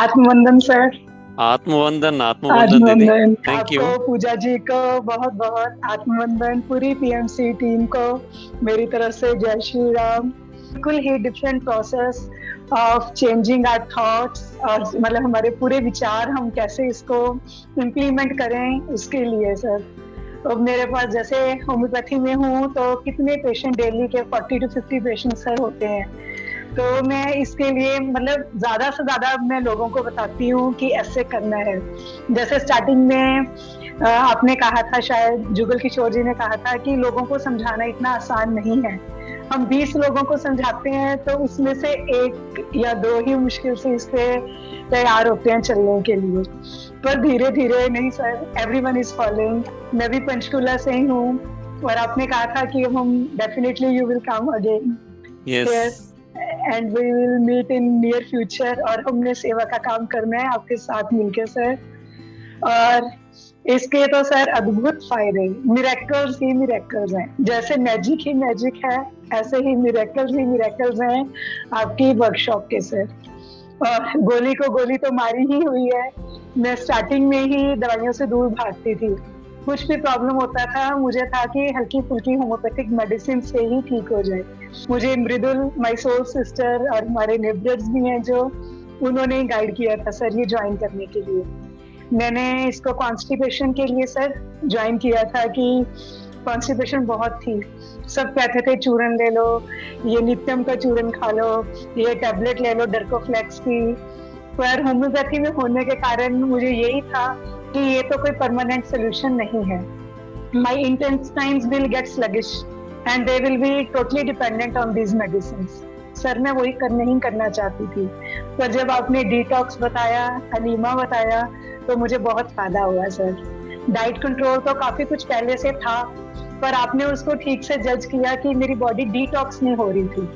आत्मवंदन sir. आत्मवंदन दीदी, आत्मवंदन thank you. आपको, पूजा जी को बहुत बहुत आत्मवंदन, पूरी पीएमसी टीम को मेरी तरफ से जय श्री राम। बिल्कुल ही different process of changing our thoughts, और मतलब हमारे पूरे विचार हम कैसे इसको इम्प्लीमेंट करें उसके लिए सर। तो मेरे पास जैसे होम्योपैथी में हूँ तो कितने पेशेंट डेली के 40 to 50 पेशेंट सर होते हैं। तो मैं इसके लिए मतलब ज्यादा से ज्यादा मैं लोगों को बताती हूँ कि ऐसे करना है। जैसे स्टार्टिंग में आपने कहा था, शायद जुगल किशोर जी ने कहा था कि लोगों को समझाना इतना आसान नहीं है। हम 20 लोगों को समझाते हैं तो उसमें से 1 या 2 ही मुश्किल से इस पे तैयार होते हैं चलने के लिए। पर धीरे धीरे नहीं सर, एवरीवन इज फॉलोइंग। मैं भी पंचकुला से ही हूँ और आपने कहा था कि हम definitely you will come again and we will meet in near future. और हमने सेवा का काम करना है आपके साथ मिलकर सर। और इसके तो सर अद्भुत फायदे, मिरेकल्स ही मिरेकल्स हैं। जैसे मैजिक ही मैजिक है, ऐसे ही मिरेकल्स हैं आपकी वर्कशॉप के सर। और गोली को गोली तो मारी ही हुई है। मैं स्टार्टिंग में ही दवाइयों से दूर भागती थी। कुछ भी प्रॉब्लम होता था, मुझे था कि हल्की फुल्की होम्योपैथिक मेडिसिन से ही ठीक हो जाए। मुझे मृदुल, माय सोल सिस्टर और हमारे नेबर्स भी हैं जो, उन्होंने गाइड किया था सर ये ज्वाइन करने के लिए। मैंने इसको कॉन्स्टिपेशन के लिए सर ज्वाइन किया था कि कॉन्स्टिपेशन बहुत थी। सब कहते थे चूरन ले लो, ये नित्यम का चूरन खा लो, ये टैबलेट ले लो डर्कोफ्लेक्स की। पर होम्योपैथी में होने के कारण मुझे यही था कि ये तो कोई परमानेंट सोल्यूशन नहीं है। My intestines will get sluggish and they will be totally dependent on these medicines. Sir मैं वही नहीं करना चाहती थी। पर जब आपने डिटॉक्स बताया, अनीमा बताया, तो मुझे बहुत फायदा हुआ सर। डाइट कंट्रोल तो काफी कुछ पहले से था, पर आपने उसको ठीक से जज किया कि मेरी बॉडी डिटॉक्स नहीं हो रही थी,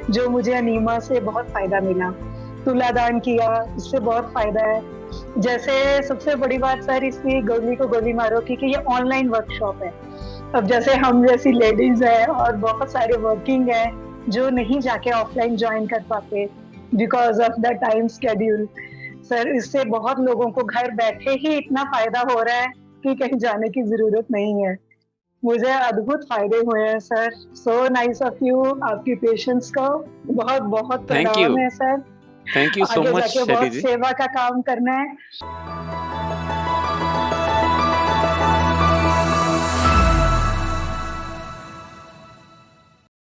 जो मुझे अनीमा से बहुत फायदा मिला। तुलादान किया, इससे बहुत फायदा है। जैसे सबसे बड़ी बात सर इसकी गोली को गोली मारो की कि ये ऑनलाइन वर्कशॉप है। अब जैसे हम जैसी लेडीज है और बहुत सारे वर्किंग है जो नहीं जाके ऑफलाइन ज्वाइन कर पाते because of the time schedule. Sir इससे बहुत लोगों को घर बैठे ही इतना फायदा हो रहा है कि कहीं जाने की जरूरत नहीं है। मुझे अद्भुत फायदे हुए हैं sir. So nice of you. आपकी पेशेंट्स को बहुत बहुत प्रणाम है सर। थैंक यू सो आगे मच जाके बहुत सेवा का काम करना है।